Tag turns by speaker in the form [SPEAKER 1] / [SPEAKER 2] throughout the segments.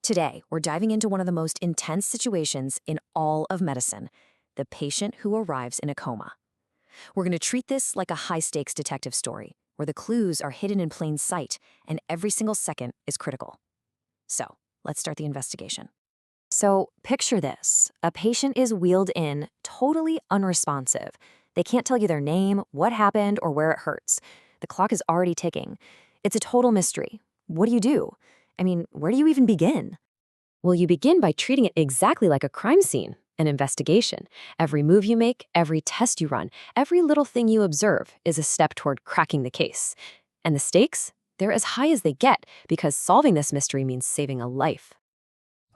[SPEAKER 1] Today, we're diving into one of the most intense situations in all of medicine, the patient who arrives in a coma. We're going to treat this like a high-stakes detective story, where the clues are hidden in plain sight and every single second is critical. So, let's start the investigation. So, picture this. A patient is wheeled in, totally unresponsive. They can't tell you their name, what happened, or where it hurts. The clock is already ticking. It's a total mystery. What do? Where do you even begin? Well, you begin by treating it exactly like a crime scene, an investigation. Every move you make, every test you run, every little thing you observe is a step toward cracking the case. And the stakes? They're as high as they get, because solving this mystery means saving a life.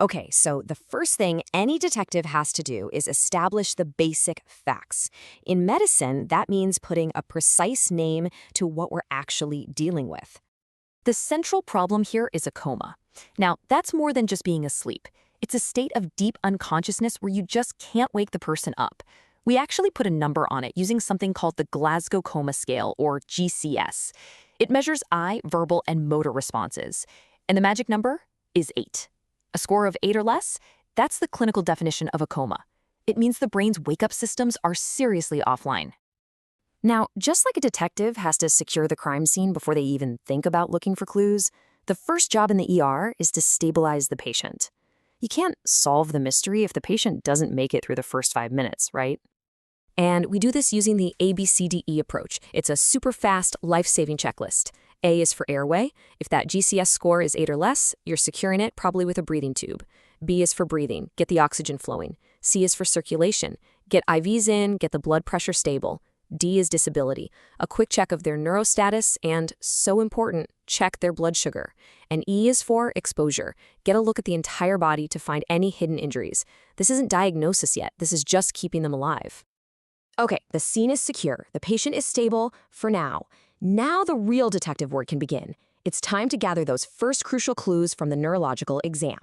[SPEAKER 1] Okay, so the first thing any detective has to do is establish the basic facts. In medicine, that means putting a precise name to what we're actually dealing with. The central problem here is a coma. Now, that's more than just being asleep. It's a state of deep unconsciousness where you just can't wake the person up. We actually put a number on it using something called the Glasgow Coma Scale, or GCS. It measures eye, verbal, and motor responses. And the magic number is 8. A score of 8 or less, that's the clinical definition of a coma. It means the brain's wake-up systems are seriously offline. Now, just like a detective has to secure the crime scene before they even think about looking for clues, the first job in the ER is to stabilize the patient. You can't solve the mystery if the patient doesn't make it through the first 5 minutes, right? And we do this using the ABCDE approach. It's a super fast, life-saving checklist. A is for airway. If that GCS score is 8 or less, you're securing it probably with a breathing tube. B is for breathing. Get the oxygen flowing. C is for circulation. Get IVs in, get the blood pressure stable. D is disability. A quick check of their neurostatus and, so important, check their blood sugar. And E is for exposure. Get a look at the entire body to find any hidden injuries. This isn't diagnosis yet. This is just keeping them alive. Okay, the scene is secure. The patient is stable for now. Now the real detective work can begin. It's time to gather those first crucial clues from the neurological exam.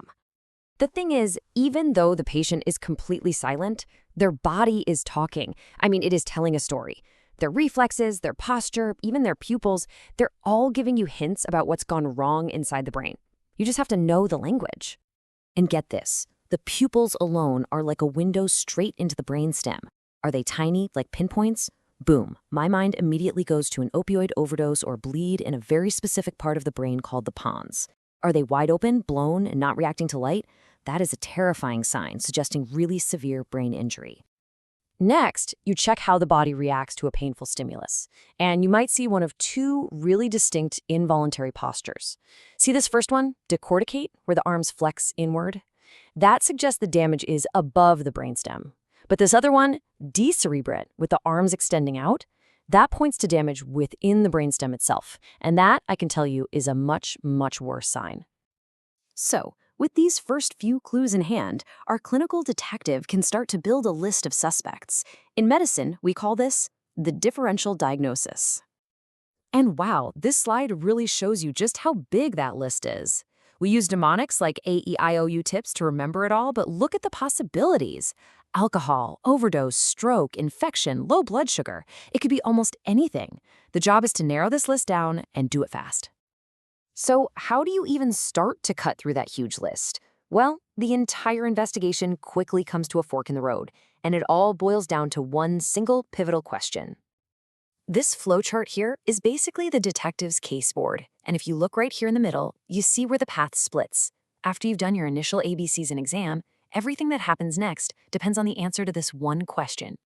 [SPEAKER 1] The thing is, even though the patient is completely silent, their body is talking. It is telling a story. Their reflexes, their posture, even their pupils, they're all giving you hints about what's gone wrong inside the brain. You just have to know the language. And get this, the pupils alone are like a window straight into the brainstem. Are they tiny, like pinpoints? Boom, my mind immediately goes to an opioid overdose or bleed in a very specific part of the brain called the pons. Are they wide open, blown, and not reacting to light? That is a terrifying sign, suggesting really severe brain injury. Next, you check how the body reacts to a painful stimulus. And you might see one of 2 really distinct involuntary postures. See this first one, decorticate, where the arms flex inward? That suggests the damage is above the brainstem. But this other one, decerebrate, with the arms extending out, that points to damage within the brainstem itself. And that, I can tell you, is a much, much worse sign. So, with these first few clues in hand, our clinical detective can start to build a list of suspects. In medicine, we call this the differential diagnosis. And wow, this slide really shows you just how big that list is. We use mnemonics like AEIOU tips to remember it all, but look at the possibilities. Alcohol, overdose, stroke, infection, low blood sugar. It could be almost anything. The job is to narrow this list down and do it fast. So how do you even start to cut through that huge list? Well, the entire investigation quickly comes to a fork in the road, and it all boils down to one single pivotal question. This flowchart here is basically the detective's case board, and if you look right here in the middle, you see where the path splits. After you've done your initial ABCs in exam, everything that happens next depends on the answer to this one question.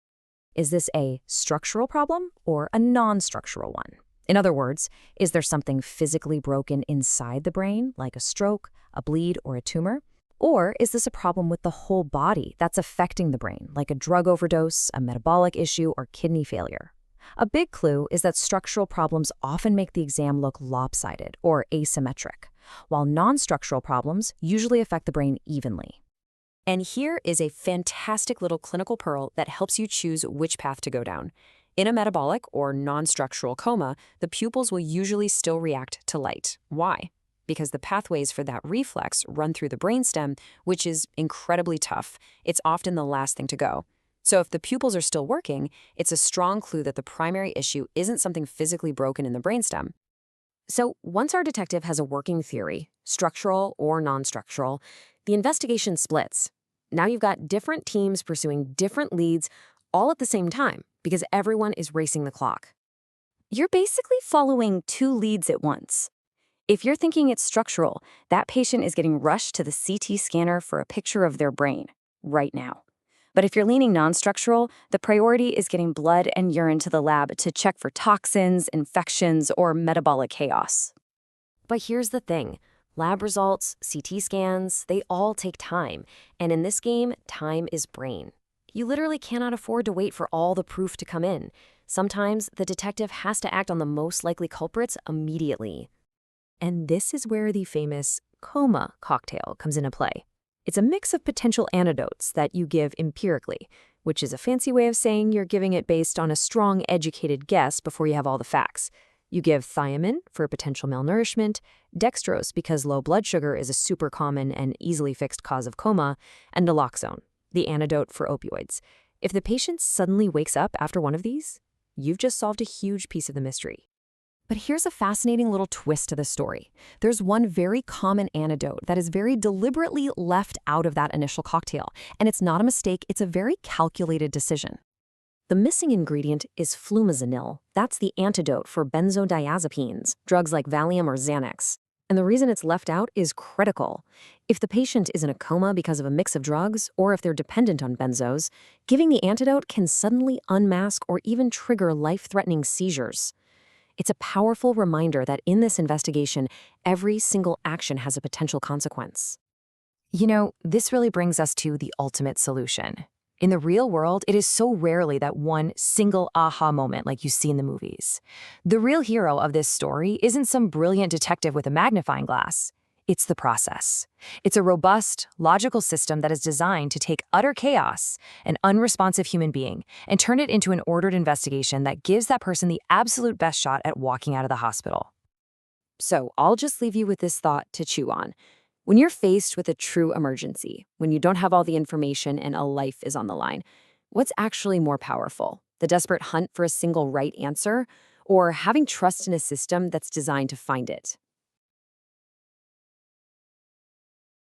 [SPEAKER 1] Is this a structural problem or a non-structural one? In other words, is there something physically broken inside the brain, like a stroke, a bleed, or a tumor? Or is this a problem with the whole body that's affecting the brain, like a drug overdose, a metabolic issue, or kidney failure? A big clue is that structural problems often make the exam look lopsided or asymmetric, while non-structural problems usually affect the brain evenly. And here is a fantastic little clinical pearl that helps you choose which path to go down. In a metabolic or non-structural coma, the pupils will usually still react to light. Why? Because the pathways for that reflex run through the brainstem, which is incredibly tough. It's often the last thing to go. So if the pupils are still working, it's a strong clue that the primary issue isn't something physically broken in the brainstem. So once our detective has a working theory, structural or non-structural, the investigation splits. Now you've got different teams pursuing different leads all at the same time because everyone is racing the clock.
[SPEAKER 2] You're basically following two leads at once. If you're thinking it's structural, that patient is getting rushed to the CT scanner for a picture of their brain right now. But if you're leaning non-structural, the priority is getting blood and urine to the lab to check for toxins, infections, or metabolic chaos.
[SPEAKER 1] But here's the thing. Lab results, CT scans, they all take time. And in this game, time is brain. You literally cannot afford to wait for all the proof to come in. Sometimes the detective has to act on the most likely culprits immediately. And this is where the famous coma cocktail comes into play. It's a mix of potential antidotes that you give empirically, which is a fancy way of saying you're giving it based on a strong, educated guess before you have all the facts. You give thiamine for potential malnourishment, dextrose because low blood sugar is a super common and easily fixed cause of coma, and naloxone, the antidote for opioids. If the patient suddenly wakes up after one of these, you've just solved a huge piece of the mystery. But here's a fascinating little twist to the story. There's one very common antidote that is very deliberately left out of that initial cocktail, and it's not a mistake, it's a very calculated decision. The missing ingredient is flumazenil. That's the antidote for benzodiazepines, drugs like Valium or Xanax. And the reason it's left out is critical. If the patient is in a coma because of a mix of drugs, or if they're dependent on benzos, giving the antidote can suddenly unmask or even trigger life-threatening seizures. It's a powerful reminder that in this investigation, every single action has a potential consequence. You know, this really brings us to the ultimate solution. In the real world, it is so rarely that one single aha moment like you see in the movies. The real hero of this story isn't some brilliant detective with a magnifying glass. It's the process. It's a robust, logical system that is designed to take utter chaos, an unresponsive human being, and turn it into an ordered investigation that gives that person the absolute best shot at walking out of the hospital. So I'll just leave you with this thought to chew on. When you're faced with a true emergency, when you don't have all the information and a life is on the line, what's actually more powerful? The desperate hunt for a single right answer, or having trust in a system that's designed to find it?